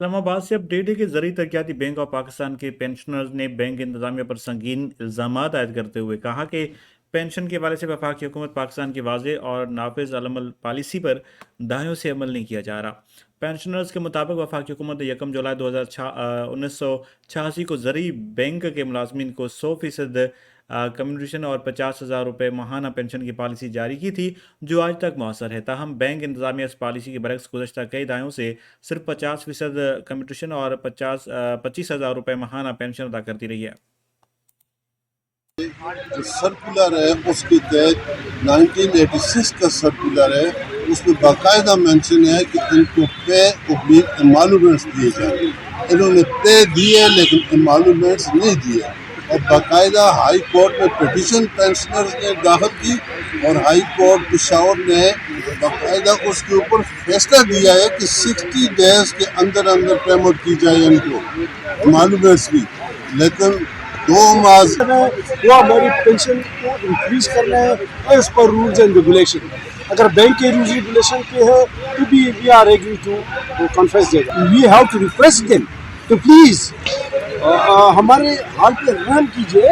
इस्लामाबाद से अपडेट है कि ज़रूरी तरक्याती बैंक ऑफ पाकिस्तान के पेंशनर्स ने बैंक इंतजामिया पर संगीन इल्ज़ामात आयद करते हुए कहा कि पेंशन के हवाले से वफाकी हुकूमत पाकिस्तान की वाज़ेह और नाफिज अलमल पॉलिसी पर दहाइयों से अमल नहीं किया जा रहा। पेंशनर्स के मुताबिक वफाकी हुकूमत ने 1 जुलाई 1986 को ज़रूरी बैंक के मुलाजमीन को 100% कम्युनिकेशन और 50,000 रुपये माहाना पेंशन की पॉलिसी जारी की थी, जो आज तक मौसर है। ताहम बैंक इंतजामिया इस पॉलिसी के बरक्स गुज़श्ता कई दहाइयों से सिर्फ 50% कम्युनिकेशन और 25,000 रुपये माहाना पेंशन अदा करती रही है। जो सर्कुलर है उसके तहत 1986 का सर्कुलर है, उसमें बाकायदा मेंशन है कि इनको पे ओब्लिक एमालूमेंट्स दिए जाए। इन्होंने पे दिए लेकिन एमालूमेंट्स नहीं दिए और बाकायदा हाई कोर्ट में पिटीशन पेंशनर्स ने दाखिल की और हाई कोर्ट पेशावर ने बाकायदा उसके ऊपर फैसला दिया है कि 60 डेज के अंदर अंदर पेमेंट की जाए इनको एमालूमेंट्स की। लेकिन वो हमारी पेंशन को इंक्रीज करना है एज पर रूल्स एंड रेगुलेशन। अगर बैंक के रूल्स रेगुलेशन पे है तो भी we are agree to confess that we have to request them तो प्लीज हमारे हाल पे रहम कीजिए।